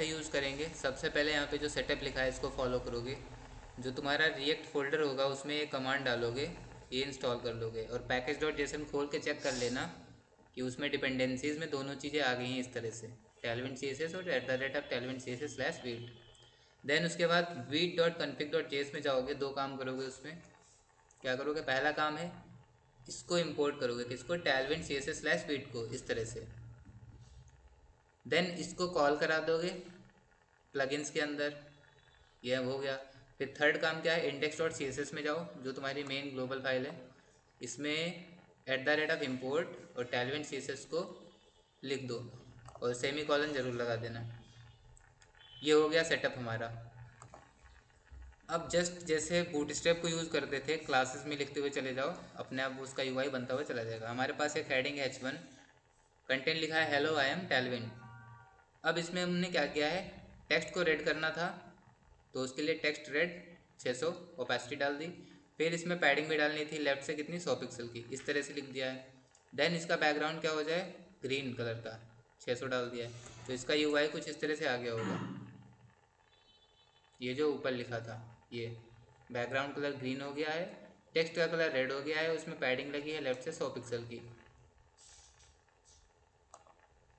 Use करेंगे। सबसे पहले यहाँ पे जो सेटअप लिखा है इसको फॉलो करोगे। जो तुम्हारा रिएक्ट फोल्डर होगा उसमें एक कमांड डालोगे, ये इंस्टॉल कर लोगे और पैकेज डॉट जेसन खोल के चेक कर लेना कि उसमें डिपेंडेंसीज में दोनों चीज़ें आ गई हैं इस तरह से, टेलविन सी एस एस और @टेलविन C S S slash Vite. Then उसके बाद वीट डॉट कन्फिग डॉट जेस में जाओगे, दो काम करोगे उसमें। क्या करोगे, पहला काम है इसको इम्पोर्ट करोगे, किसको, Tailwind C S S slash Vite को, इस तरह से। देन इसको कॉल करा दोगे प्लगइन्स के अंदर, यह हो गया। फिर थर्ड काम क्या है, index dot C S S में जाओ जो तुम्हारी मेन ग्लोबल फाइल है, इसमें @इम्पोर्ट और टेलविन सी एस एस को लिख दो और सेमी कॉलन ज़रूर लगा देना। ये हो गया सेटअप हमारा। अब जस्ट जैसे बूटस्ट्रैप को यूज़ करते थे, क्लासेस में लिखते हुए चले जाओ, अपने आप उसका यूआई बनता हुआ चला जाएगा। हमारे पास एक हेडिंग है H1, कंटेंट लिखा है हेलो आई एम टेलविन। अब इसमें हमने क्या किया है, टेक्स्ट को रेड करना था तो उसके लिए टेक्स्ट रेड 600 ओपेसिटी डाल दी। फिर इसमें पैडिंग भी डालनी थी, लेफ्ट से कितनी, 100 पिक्सल की, इस तरह से लिख दिया है। देन इसका बैकग्राउंड क्या हो जाए, ग्रीन कलर का, 600 डाल दिया है। तो इसका यूआई कुछ इस तरह से आ गया होगा। ये जो ऊपर लिखा था, ये बैकग्राउंड कलर ग्रीन हो गया है, टेक्स्ट का कलर रेड हो गया है, उसमें पैडिंग लगी है लेफ्ट से 100 पिक्सल की।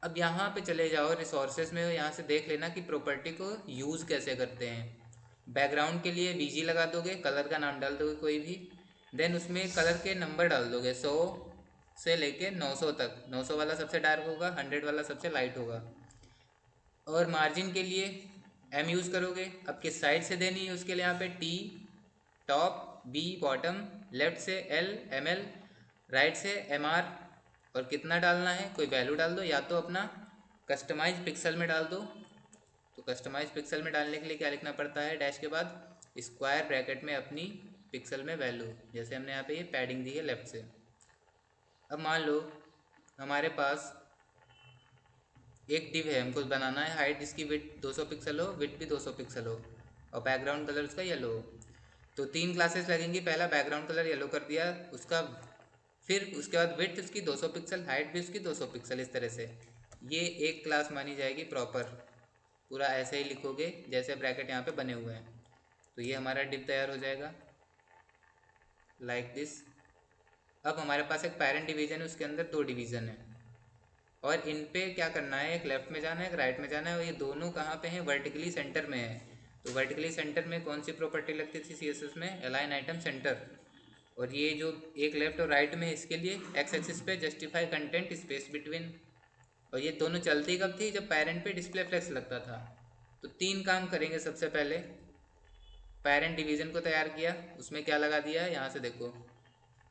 अब यहाँ पे चले जाओ रिसोर्सेज में, यहाँ से देख लेना कि प्रॉपर्टी को यूज़ कैसे करते हैं। बैकग्राउंड के लिए बीजी लगा दोगे, कलर का नाम डाल दोगे कोई भी। देन उसमें कलर के नंबर डाल दोगे 100 से लेके 900 तक। 900 वाला सबसे डार्क होगा, 100 वाला सबसे लाइट होगा। और मार्जिन के लिए एम यूज़ करोगे। अब किस साइड से देनी है उसके लिए यहाँ पे T top, B bottom, left से एल एम एल, राइट से एम आर। और कितना डालना है, कोई वैल्यू डाल दो, या तो अपना कस्टमाइज पिक्सल में डाल दो। तो कस्टमाइज पिक्सल में डालने के लिए क्या लिखना पड़ता है, डैश के बाद स्क्वायर ब्रैकेट में अपनी पिक्सल में वैल्यू, जैसे हमने यहाँ पे ये पैडिंग दी है लेफ्ट से। अब मान लो हमारे पास एक डिव है, हमको बनाना है हाइट जिसकी विड्थ 200 पिक्सल हो, विड्थ भी 200 पिक्सल हो, और बैकग्राउंड कलर उसका येलो हो। तो तीन क्लासेस लगेंगी, पहला बैकग्राउंड कलर येलो कर दिया उसका, फिर उसके बाद विड्थ उसकी 200 पिक्सल, हाइट भी उसकी 200 पिक्सल, इस तरह से। ये एक क्लास मानी जाएगी प्रॉपर। पूरा ऐसे ही लिखोगे जैसे ब्रैकेट यहाँ पे बने हुए हैं। तो ये हमारा डिव तैयार हो जाएगा लाइक दिस। अब हमारे पास एक पेरेंट डिवीज़न है, उसके अंदर दो डिवीज़न है, और इन पे क्या करना है, एक लेफ्ट में जाना है एक राइट में जाना है, और ये दोनों कहाँ पे हैं, वर्टिकली सेंटर में है। तो वर्टिकली सेंटर में कौन सी प्रॉपर्टी लगती थी CSS में, अलाइन आइटम सेंटर। और ये जो एक लेफ्ट और राइट में है इसके लिए एक्स एक्सिस पे जस्टिफाई कंटेंट स्पेस बिटवीन। और ये दोनों चलती कब थी, जब पेरेंट पे डिस्प्ले फ्लेक्स लगता था। तो तीन काम करेंगे। सबसे पहले पेरेंट डिवीज़न को तैयार किया, उसमें क्या लगा दिया है, यहाँ से देखो,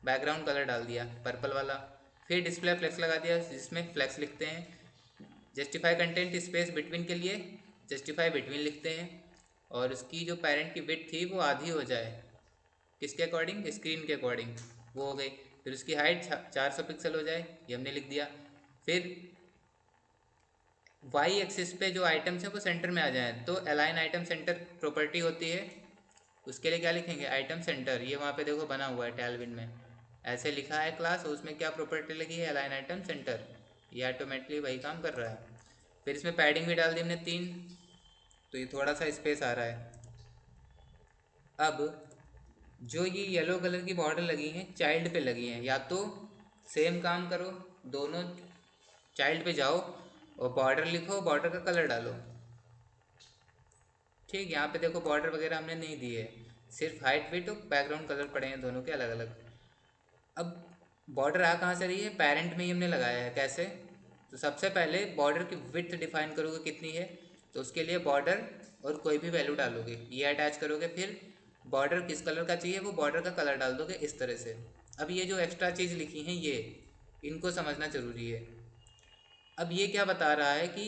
बैकग्राउंड कलर डाल दिया पर्पल वाला। फिर डिस्प्ले फ्लेक्स लगा दिया जिसमें फ्लेक्स लिखते हैं। जस्टिफाई कंटेंट स्पेस बिटवीन के लिए जस्टिफाई बिटवीन लिखते हैं। और उसकी जो पेरेंट की विड्थ थी वो आधी हो जाए, किसके अकॉर्डिंग, स्क्रीन के अकॉर्डिंग, वो हो गई। फिर उसकी हाइट 400 पिक्सल हो जाए, ये हमने लिख दिया। फिर वाई एक्सिस पे जो आइटम्स हैं वो सेंटर में आ जाएं, तो अलाइन आइटम सेंटर प्रॉपर्टी होती है, उसके लिए क्या लिखेंगे, आइटम सेंटर। ये वहाँ पे देखो बना हुआ है टैलविन में, ऐसे लिखा है क्लास, और उसमें क्या प्रॉपर्टी लगी है, अलाइन आइटम सेंटर। ये ऑटोमेटिकली वही काम कर रहा है। फिर इसमें पैडिंग भी डाल दी हमने 3, तो ये थोड़ा सा स्पेस आ रहा है। अब जो ये येलो कलर की बॉर्डर लगी हैं चाइल्ड पे लगी हैं, या तो सेम काम करो, दोनों चाइल्ड पे जाओ और बॉर्डर लिखो, बॉर्डर का कलर डालो। ठीक, यहाँ पे देखो बॉर्डर वगैरह हमने नहीं दी है, सिर्फ हाइट विड्थ और बैकग्राउंड कलर पड़े हैं दोनों के अलग अलग। अब बॉर्डर आ कहाँ से रही है, पेरेंट में ही हमने लगाया है। कैसे, तो सबसे पहले बॉर्डर की विड्थ डिफाइन करोगे कितनी है, तो उसके लिए बॉर्डर और कोई भी वैल्यू डालोगे, ये अटैच करोगे। फिर बॉर्डर किस कलर का चाहिए वो बॉर्डर का कलर डाल दोगे, इस तरह से। अब ये जो एक्स्ट्रा चीज़ लिखी हैं ये, इनको समझना ज़रूरी है। अब ये क्या बता रहा है कि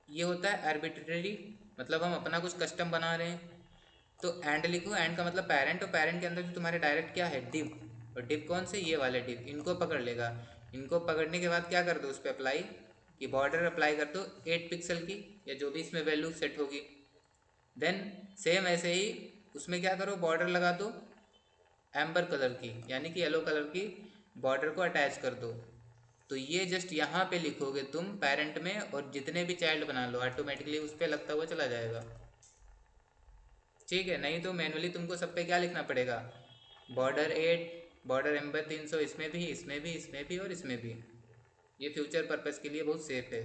ये होता है आर्बिट्रेरी, मतलब हम अपना कुछ कस्टम बना रहे हैं। तो एंड लिखो, एंड का मतलब पेरेंट, और पेरेंट के अंदर जो तुम्हारे डायरेक्ट क्या है, डिव। और डिव कौन से, ये वाले डिव, इनको पकड़ लेगा। इनको पकड़ने के बाद क्या कर दो, उस पर अप्लाई कि बॉर्डर अप्लाई कर दो 8 पिक्सल की, या जो भी इसमें वैल्यू सेट होगी। देन सेम ऐसे ही उसमें क्या करो, बॉर्डर लगा दो एम्बर कलर की, यानी कि येलो कलर की बॉर्डर को अटैच कर दो। तो ये जस्ट यहाँ पे लिखोगे तुम पेरेंट में, और जितने भी चाइल्ड बना लो ऑटोमेटिकली उस पर लगता हुआ चला जाएगा। ठीक है, नहीं तो मैनुअली तुमको सब पे क्या लिखना पड़ेगा, बॉर्डर 8, बॉर्डर एम्बर 300, इसमें भी, इसमें भी, इसमें भी और इसमें भी। ये फ्यूचर पर्पज़ के लिए बहुत सेफ है।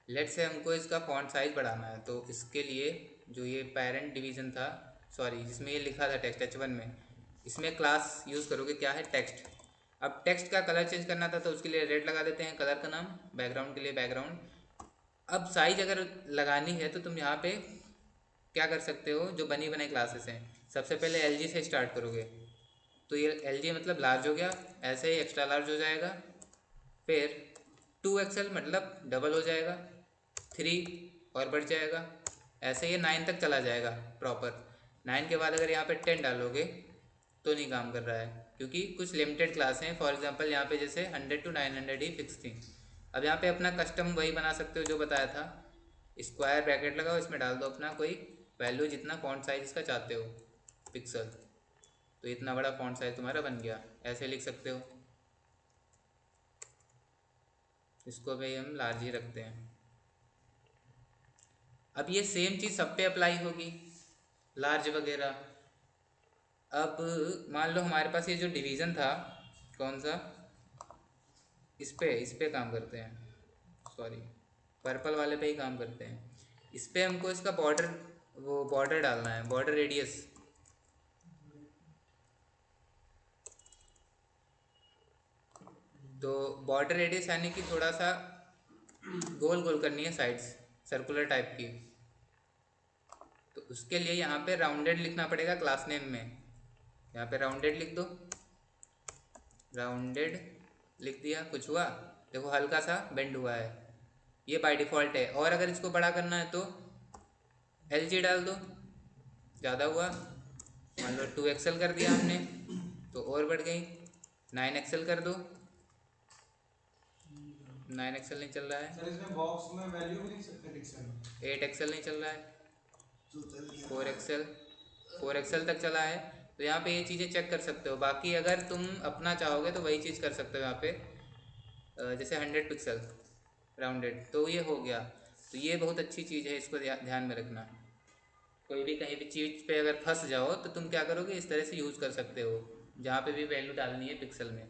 लेट से हमको इसका फॉन्ट साइज बढ़ाना है, तो इसके लिए जो ये पेरेंट डिवीज़न था, सॉरी जिसमें ये लिखा था टेक्स्ट H1 में, इसमें क्लास यूज़ करोगे क्या है, टेक्स्ट। अब टेक्स्ट का कलर चेंज करना था तो उसके लिए रेड लगा देते हैं कलर का नाम, बैकग्राउंड के लिए बैकग्राउंड। अब साइज अगर लगानी है तो तुम यहाँ पे क्या कर सकते हो, जो बनी बनाई क्लासेस हैं, सबसे पहले LG से स्टार्ट करोगे तो ये LG मतलब लार्ज हो गया, ऐसे ही एक्स्ट्रा लार्ज हो जाएगा, फिर 2XL मतलब डबल हो जाएगा, 3 और बढ़ जाएगा, ऐसे ये 9 तक चला जाएगा प्रॉपर। 9 के बाद अगर यहाँ पे 10 डालोगे तो नहीं काम कर रहा है, क्योंकि कुछ लिमिटेड क्लास हैं। फॉर एग्जांपल यहाँ पे जैसे 100 to 900 ही फिक्स थी। अब यहाँ पे अपना कस्टम वही बना सकते हो जो बताया था, स्क्वायर ब्रैकेट लगाओ, इसमें डाल दो अपना कोई वैल्यू जितना फॉन्ट साइज इसका चाहते हो पिक्सल, तो इतना बड़ा फॉन्ट साइज तुम्हारा बन गया, ऐसे लिख सकते हो। इसको भी हम लार्ज ही रखते हैं। अब ये सेम चीज़ सब पे अप्लाई होगी, लार्ज वगैरह। अब मान लो हमारे पास ये जो डिवीज़न था, कौन सा, इस पे काम करते हैं, सॉरी पर्पल वाले पे ही काम करते हैं। इस पे हमको इसका बॉर्डर, वो बॉर्डर डालना है, बॉर्डर रेडियस। तो बॉर्डर रेडियस यानी कि थोड़ा सा गोल गोल करनी है साइड्स, सर्कुलर टाइप की। तो उसके लिए यहाँ पे राउंडेड लिखना पड़ेगा क्लास नेम में, यहाँ पे राउंडेड लिख दो, राउंडेड लिख दिया, कुछ हुआ, देखो हल्का सा बेंड हुआ है, ये बाय डिफ़ॉल्ट है। और अगर इसको बड़ा करना है तो LG डाल दो, ज़्यादा हुआ, मान लो 2XL कर दिया हमने तो और बढ़ गई, 9XL कर दो, 9XL नहीं चल रहा है सर, इसमें बॉक्स में वैल्यू भी लिख सकते हैं पिक्सल में। 8XL नहीं चल रहा है, 4XL, 4XL तक चला है। तो यहाँ पे ये चीज़ें चेक कर सकते हो। बाकी अगर तुम अपना चाहोगे तो वही चीज़ कर सकते हो यहाँ पे, जैसे 100 पिक्सल राउंडेड, तो ये हो गया। तो ये बहुत अच्छी चीज़ है, इसको ध्यान में रखना। कोई भी कहीं भी चीज़ पे अगर फंस जाओ तो तुम क्या करोगे, इस तरह से यूज़ कर सकते हो, जहाँ पे भी वैल्यू डालनी है पिक्सल में।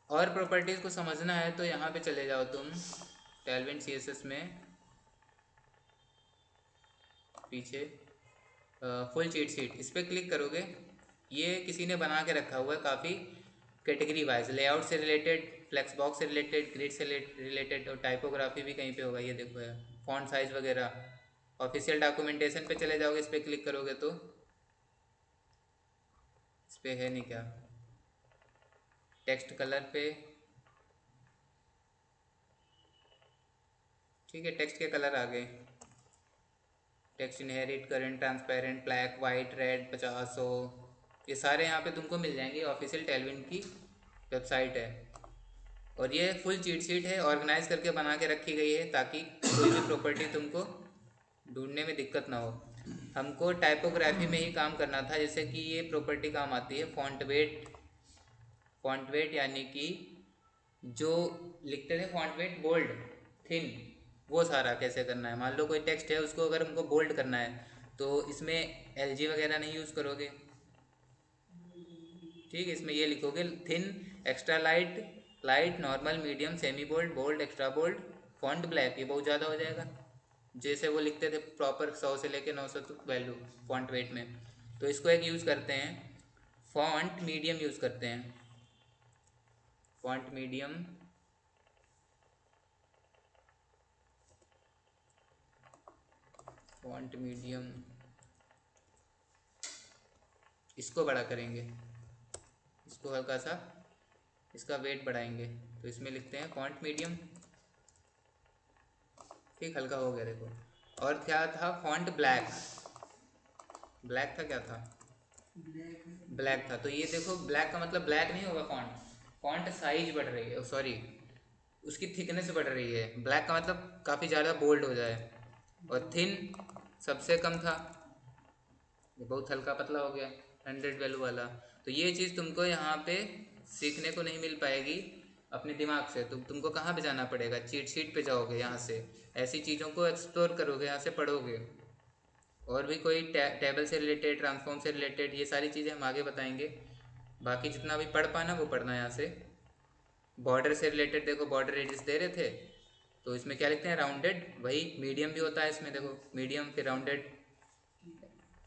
और प्रॉपर्टीज़ को समझना है तो यहाँ पे चले जाओ तुम टैलविंड CSS में, पीछे फुल चीट शीट, इस पर क्लिक करोगे, ये किसी ने बना के रखा हुआ है काफ़ी कैटेगरी वाइज, लेआउट से रिलेटेड, फ्लेक्स बॉक्स से रिलेटेड, ग्रिड से रिलेटेड, और टाइपोग्राफी भी कहीं पे होगा, ये देखो है, फॉन्ट साइज वगैरह। ऑफिशियल डॉक्यूमेंटेशन पे चले जाओगे, इस पर क्लिक करोगे तो इस पर है नहीं क्या, टेक्स्ट कलर पे, ठीक है, टेक्स्ट के कलर आ गए, text inherit, current, transparent, black, white, red, 50, 100, ये सारे यहाँ पे तुमको मिल जाएंगे। ऑफिशियल टेलविन की वेबसाइट है, और ये फुल चीट शीट है, ऑर्गेनाइज करके बना के रखी गई है ताकि कोई भी प्रॉपर्टी तुमको ढूंढने में दिक्कत ना हो। हमको टाइपोग्राफी में ही काम करना था, जैसे कि ये प्रॉपर्टी काम आती है फॉन्ट वेट। फॉन्ट वेट यानी कि जो लिखते थे फॉन्ट वेट बोल्ड, थिन, वो सारा कैसे करना है। मान लो कोई टेक्स्ट है, उसको अगर हमको बोल्ड करना है तो इसमें LG वगैरह नहीं यूज़ करोगे, ठीक है, इसमें ये लिखोगे thin, extra light, light, normal, medium, semi bold, bold, extra bold, font black, ये बहुत ज़्यादा हो जाएगा, जैसे वो लिखते थे प्रॉपर 100 से लेके 900 तक वैल्यू फॉन्ट वेट में। तो इसको एक यूज़ करते हैं, फॉन्ट मीडियम यूज़ करते हैं, फॉन्ट मीडियम, फॉन्ट मीडियम, इसको बड़ा करेंगे, इसको हल्का सा इसका वेट बढ़ाएंगे, तो इसमें लिखते हैं फॉन्ट मीडियम, ठीक, हल्का हो गया देखो। और क्या था, फॉन्ट ब्लैक, ब्लैक था, क्या था, ब्लैक था। तो ये देखो ब्लैक का मतलब ब्लैक नहीं होगा फॉन्ट, फॉन्ट साइज बढ़ रही है, सॉरी उसकी थिकनेस बढ़ रही है, ब्लैक का मतलब काफ़ी ज़्यादा बोल्ड हो जाए। और थिन सबसे कम था, ये बहुत हल्का पतला हो गया। 100 वैल्यू वाला। तो ये चीज़ तुमको यहाँ पे सीखने को नहीं मिल पाएगी अपने दिमाग से। तुमको कहाँ पे जाना पड़ेगा, चीट शीट पे जाओगे, यहाँ से ऐसी चीज़ों को एक्सप्लोर करोगे, यहाँ से पढ़ोगे। और भी कोई टेबल से रिलेटेड, ट्रांसफॉर्म से रिलेटेड, ये सारी चीज़ें हम आगे बताएंगे। बाकी जितना भी पढ़ पाना वो पढ़ना यहाँ से। बॉर्डर से रिलेटेड देखो, बॉर्डर रेडियस दे रहे थे तो इसमें क्या लिखते हैं, राउंडेड। वही मीडियम भी होता है इसमें, देखो मीडियम फिर rounded,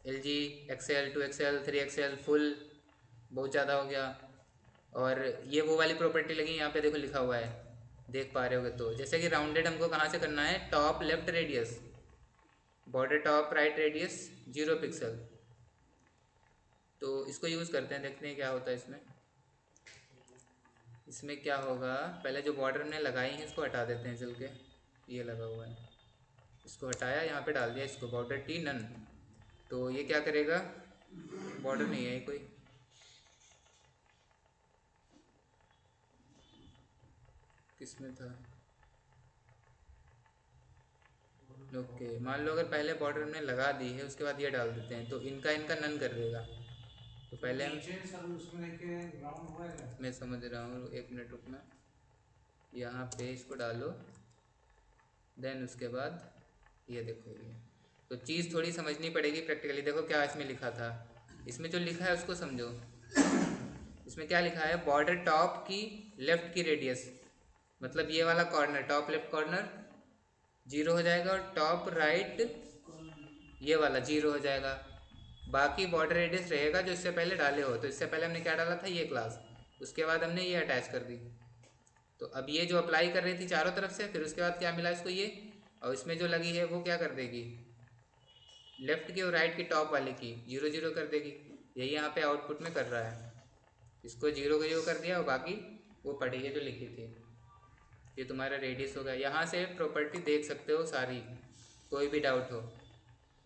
LG, XL, 2XL, 3XL, full बहुत ज़्यादा हो गया। और ये वो वाली प्रॉपर्टी लगी यहाँ पे, देखो लिखा हुआ है, देख पा रहे होगे तो। जैसे कि राउंडेड हमको कहाँ से करना है, top left radius, border top right radius 0 pixel. तो इसको यूज़ करते हैं, देखते हैं क्या होता है इसमें। इसमें क्या होगा, पहले जो बॉर्डर हमने लगाई है इसको हटा देते हैं चल के। ये लगा हुआ है, इसको हटाया, यहाँ पे डाल दिया इसको बॉर्डर टी नन। तो ये क्या करेगा, बॉर्डर नहीं है ये कोई, किसमें था, ओके। मान लो अगर पहले बॉर्डर हमने लगा दी है उसके बाद ये डाल देते हैं तो इनका इनका नन कर देगा। तो पहले हम, मैं समझ रहा हूँ, 1 मिनट रुकना। यहाँ पे इसको डालो, देन उसके बाद ये देखो ये। तो चीज़ थोड़ी समझनी पड़ेगी प्रैक्टिकली। देखो क्या इसमें लिखा था, इसमें जो लिखा है उसको समझो। इसमें क्या लिखा है, बॉर्डर टॉप की लेफ्ट की रेडियस, मतलब ये वाला कॉर्नर, टॉप लेफ्ट कॉर्नर 0 हो जाएगा, और टॉप राइट ये वाला 0 हो जाएगा। बाकी बॉर्डर रेडियस रहेगा जो इससे पहले डाले हो। तो इससे पहले हमने क्या डाला था, ये क्लास, उसके बाद हमने ये अटैच कर दी। तो अब ये जो अप्लाई कर रही थी चारों तरफ से, फिर उसके बाद क्या मिला इसको ये, और इसमें जो लगी है वो क्या कर देगी, लेफ्ट की और राइट की टॉप वाले की 0 0 कर देगी। यही यहाँ पे आउटपुट में कर रहा है, इसको 0 को 0 कर दिया और बाकी वो पढ़ी है जो लिखी थी। ये तुम्हारा रेडियस होगा। यहाँ से प्रॉपर्टी देख सकते हो सारी, कोई भी डाउट हो।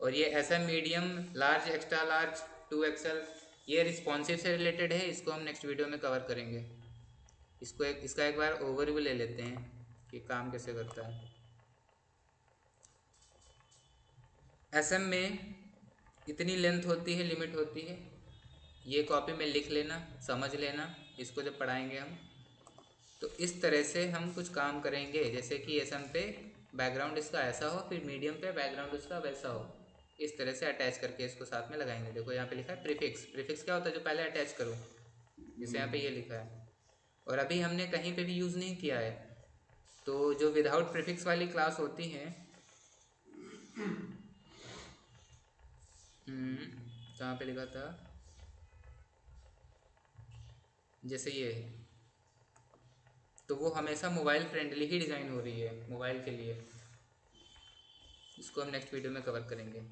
और ये SM medium, large, extra large, 2XL, ये रिस्पॉन्सिव से रिलेटेड है, इसको हम नेक्स्ट वीडियो में कवर करेंगे। इसका एक बार ओवरव्यू ले लेते हैं कि काम कैसे करता है। SM में इतनी लेंथ होती है, लिमिट होती है, ये कॉपी में लिख लेना, समझ लेना, इसको जब पढ़ाएंगे हम तो इस तरह से हम कुछ काम करेंगे। जैसे कि SM पे बैकग्राउंड इसका ऐसा हो, फिर मीडियम पे बैकग्राउंड उसका वैसा हो, इस तरह से अटैच करके इसको साथ में लगाएंगे। देखो यहाँ पे लिखा है प्रीफिक्स। प्रीफिक्स क्या होता है, जो पहले अटैच करूँ, जैसे यहाँ पे ये लिखा है। और अभी हमने कहीं पे भी यूज़ नहीं किया है। तो जो विदाउट प्रीफिक्स वाली क्लास होती हैं, कहाँ पे लिखा था, जैसे ये है, तो वो हमेशा मोबाइल फ्रेंडली ही डिज़ाइन हो रही है मोबाइल के लिए। इसको हम नेक्स्ट वीडियो में कवर करेंगे।